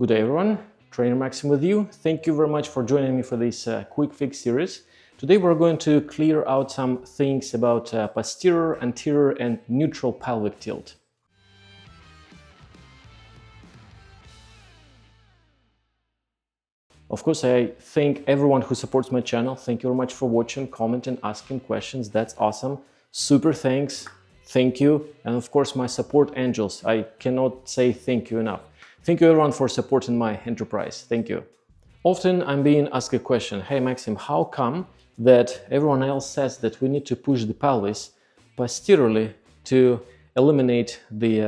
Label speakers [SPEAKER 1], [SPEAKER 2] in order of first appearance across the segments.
[SPEAKER 1] Good day everyone, Trainer Maxim with you. Thank you very much for joining me for this quick fix series. Today we're going to clear out some things about posterior, anterior and neutral pelvic tilt. Of course, I thank everyone who supports my channel. Thank you very much for watching, commenting, asking questions. That's awesome. Super thanks. Thank you. And of course, my support angels. I cannot say thank you enough. Thank you everyone for supporting my enterprise. Thank you. Often I'm being asked a question, hey Maxim, how come that everyone else says that we need to push the pelvis posteriorly to eliminate the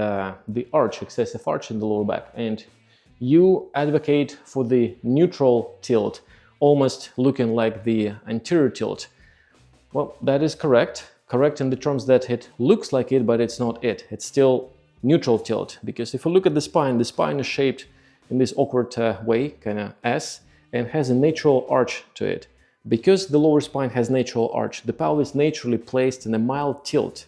[SPEAKER 1] arch, excessive arch in the lower back, and you advocate for the neutral tilt, almost looking like the anterior tilt? Well, that is correct. Correct in the terms that it looks like it, but it's not it. It's still neutral tilt, because if you look at the spine is shaped in this awkward way, kind of S, and has a natural arch to it. Because the lower spine has natural arch, the pelvis naturally placed in a mild tilt.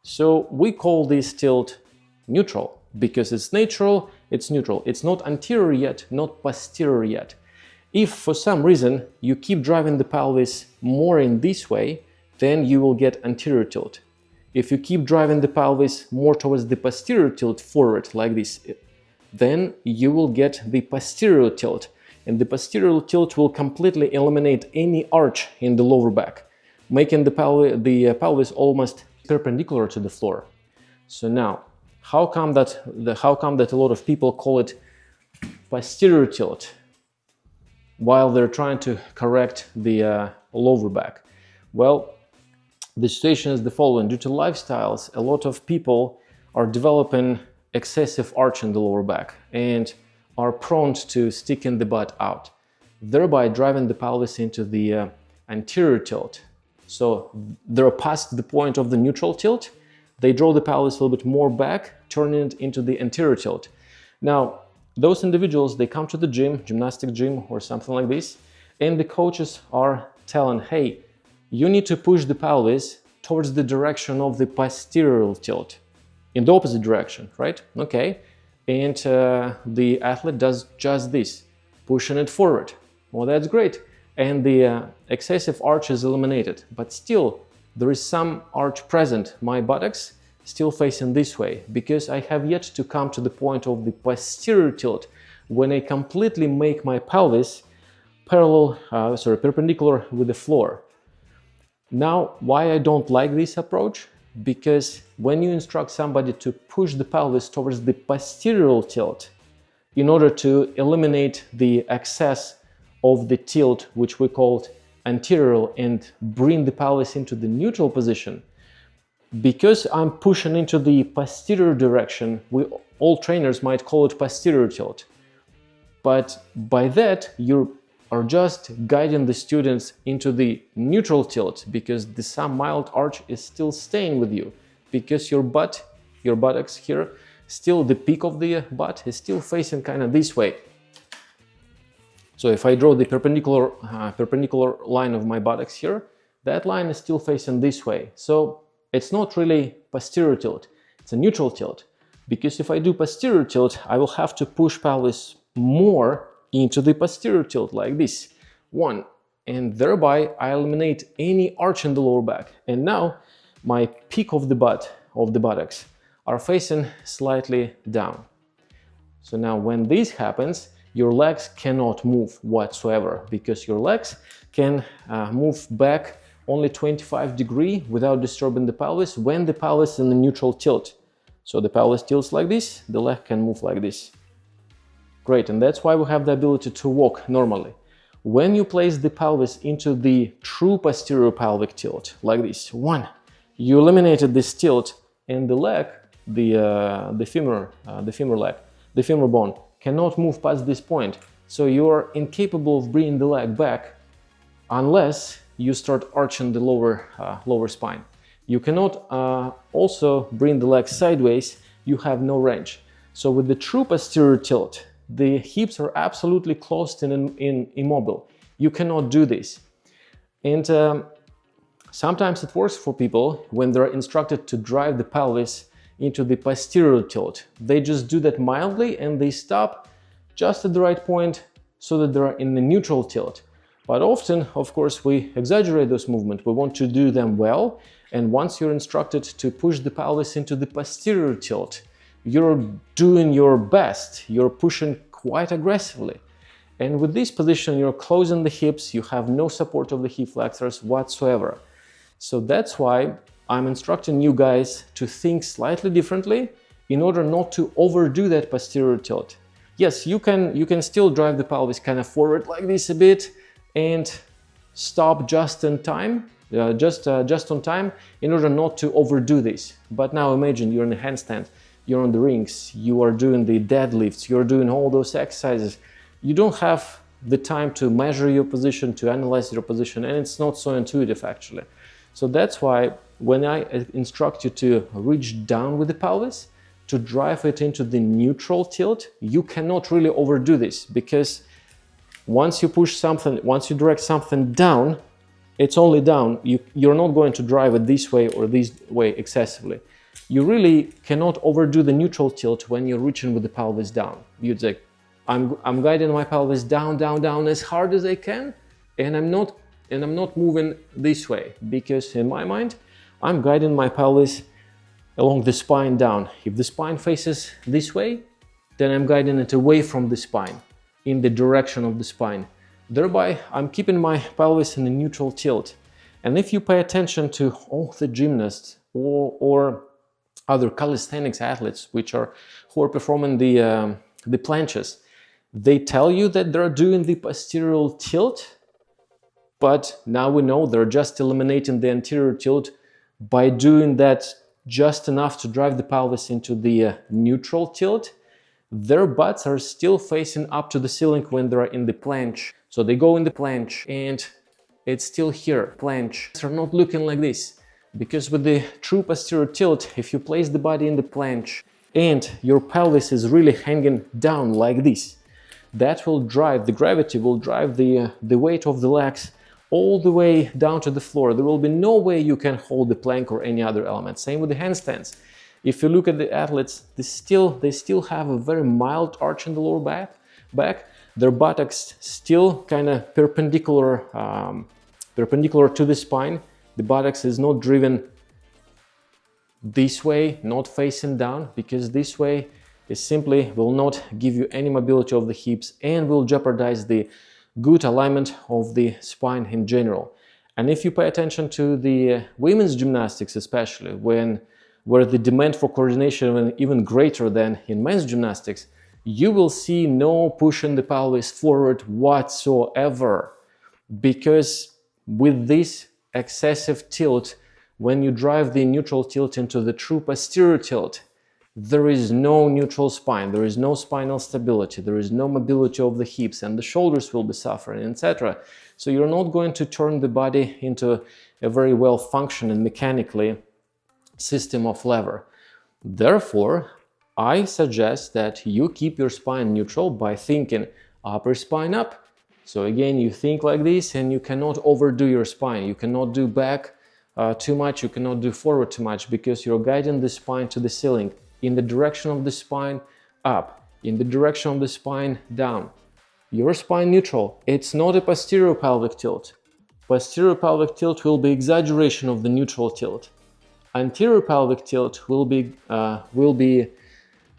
[SPEAKER 1] So we call this tilt neutral, because it's natural, it's neutral. It's not anterior yet, not posterior yet. If for some reason you keep driving the pelvis more in this way, then you will get anterior tilt. If you keep driving the pelvis more towards the posterior tilt forward like this, then you will get the posterior tilt. And the posterior tilt will completely eliminate any arch in the lower back, making the pelvis almost perpendicular to the floor. So now, how come that a lot of people call it posterior tilt while they're trying to correct the lower back? Well, the situation is the following. Due to lifestyles, a lot of people are developing excessive arch in the lower back and are prone to sticking the butt out, thereby driving the pelvis into the anterior tilt. So they're past the point of the neutral tilt, they draw the pelvis a little bit more back, turning it into the anterior tilt. Now, those individuals, they come to the gym, gymnastic gym or something like this, and the coaches are telling, hey, you need to push the pelvis towards the direction of the posterior tilt, in the opposite direction, right? Okay. And the athlete does just this, pushing it forward. Well, that's great. And the excessive arch is eliminated, but still there is some arch present. My buttocks still facing this way, because I have yet to come to the point of the posterior tilt when I completely make my pelvis perpendicular with the floor. Now, why I don't like this approach? Because when you instruct somebody to push the pelvis towards the posterior tilt in order to eliminate the excess of the tilt, which we called anterior, and bring the pelvis into the neutral position, because I'm pushing into the posterior direction, all trainers might call it posterior tilt. But by that, you are just guiding the students into the neutral tilt, because some mild arch is still staying with you, because your buttocks here, still the peak of the butt is still facing kind of this way. So if I draw the perpendicular line of my buttocks here, that line is still facing this way. So it's not really posterior tilt, it's a neutral tilt, because if I do posterior tilt, I will have to push pelvis more into the posterior tilt like this one, and thereby I eliminate any arch in the lower back. And now my peak of the buttocks are facing slightly down. So now when this happens, your legs cannot move whatsoever, because your legs can move back only 25 degrees without disturbing the pelvis when the pelvis is in the neutral tilt. So the pelvis tilts like this, the leg can move like this. Great, and that's why we have the ability to walk normally. When you place the pelvis into the true posterior pelvic tilt, like this, one, you eliminated this tilt, and the leg, the femur bone, cannot move past this point. So you are incapable of bringing the leg back unless you start arching the lower spine. You cannot also bring the leg sideways, you have no range. So with the true posterior tilt, the hips are absolutely closed and immobile. You cannot do this. And sometimes it works for people when they're instructed to drive the pelvis into the posterior tilt. They just do that mildly and they stop just at the right point so that they're in the neutral tilt. But often, of course, we exaggerate those movements. We want to do them well. And once you're instructed to push the pelvis into the posterior tilt, you're doing your best. You're pushing quite aggressively. And with this position, you're closing the hips. You have no support of the hip flexors whatsoever. So that's why I'm instructing you guys to think slightly differently in order not to overdo that posterior tilt. Yes, you can still drive the pelvis kind of forward like this a bit and stop just in time, just on time, in order not to overdo this. But now imagine you're in a handstand, you're on the rings, you are doing the deadlifts, you're doing all those exercises. You don't have the time to measure your position, to analyze your position, and it's not so intuitive actually. So that's why when I instruct you to reach down with the pelvis, to drive it into the neutral tilt, you cannot really overdo this, because once you push something, once you direct something down, it's only down. You're not going to drive it this way or this way excessively. You really cannot overdo the neutral tilt when you're reaching with the pelvis down. You'd say, I'm guiding my pelvis down, down, down as hard as I can, and I'm not moving this way, because in my mind, I'm guiding my pelvis along the spine down. If the spine faces this way, then I'm guiding it away from the spine, in the direction of the spine. Thereby, I'm keeping my pelvis in a neutral tilt. And if you pay attention to all the gymnasts or other calisthenics athletes who are performing the planches, they tell you that they're doing the posterior tilt, but now we know they're just eliminating the anterior tilt by doing that just enough to drive the pelvis into the neutral tilt. Their butts are still facing up to the ceiling when they're in the planche. So they go in the planche and it's still here, planche. They're not looking like this, because with the true posterior tilt, if you place the body in the planche and your pelvis is really hanging down like this, that will drive, the gravity will drive the weight of the legs all the way down to the floor. There will be no way you can hold the plank or any other element. Same with the handstands. If you look at the athletes, they still have a very mild arch in the lower back. Their buttocks still kind of perpendicular to the spine. The buttocks is not driven this way, not facing down, because this way it simply will not give you any mobility of the hips and will jeopardize the good alignment of the spine in general. And if you pay attention to the women's gymnastics, especially where the demand for coordination is even greater than in men's gymnastics, you will see no pushing the pelvis forward whatsoever, because with this excessive tilt, when you drive the neutral tilt into the true posterior tilt, there is no neutral spine, there is no spinal stability, there is no mobility of the hips, and the shoulders will be suffering, etc. So you're not going to turn the body into a very well functioning mechanically system of lever. Therefore, I suggest that you keep your spine neutral by thinking upper spine up. So again, you think like this, and you cannot overdo your spine. You cannot do back too much, you cannot do forward too much, because you're guiding the spine to the ceiling, in the direction of the spine up, in the direction of the spine down. Your spine neutral. It's not a posterior pelvic tilt. Posterior pelvic tilt will be exaggeration of the neutral tilt. Anterior pelvic tilt will be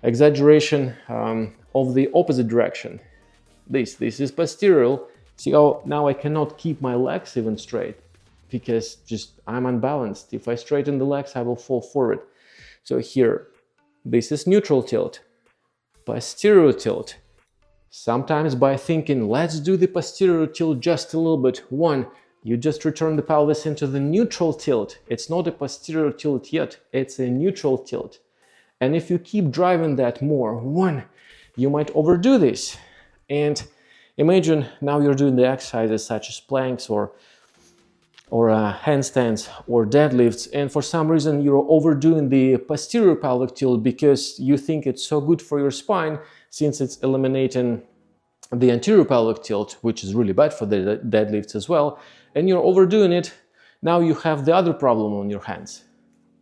[SPEAKER 1] exaggeration of the opposite direction. This is posterior. See how now I cannot keep my legs even straight, because I'm unbalanced. If I straighten the legs, I will fall forward. So here, this is neutral tilt. Posterior tilt. Sometimes by thinking, let's do the posterior tilt just a little bit. One, you just return the pelvis into the neutral tilt. It's not a posterior tilt yet, it's a neutral tilt. And if you keep driving that more, one, you might overdo this. And imagine now you're doing the exercises such as planks or handstands or deadlifts, and for some reason you're overdoing the posterior pelvic tilt because you think it's so good for your spine, since it's eliminating the anterior pelvic tilt, which is really bad for the deadlifts as well, and you're overdoing it. Now you have the other problem on your hands,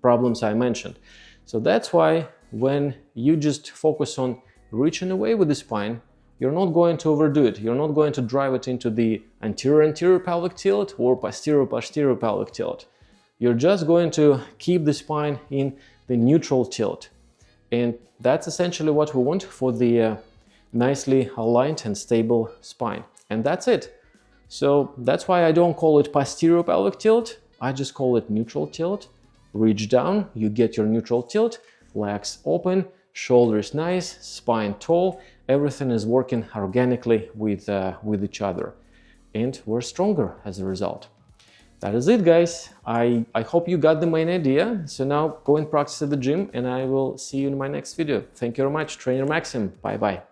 [SPEAKER 1] problems I mentioned. So that's why when you just focus on reaching away with the spine, you're not going to overdo it. You're not going to drive it into the anterior pelvic tilt or posterior pelvic tilt. You're just going to keep the spine in the neutral tilt. And that's essentially what we want for the nicely aligned and stable spine. And that's it. So that's why I don't call it posterior pelvic tilt. I just call it neutral tilt. Reach down, you get your neutral tilt, legs open, shoulders nice, spine tall. Everything is working organically with each other. And we're stronger as a result. That is it, guys. I hope you got the main idea. So now go and practice at the gym, and I will see you in my next video. Thank you very much. Trainer Maxim. Bye-bye.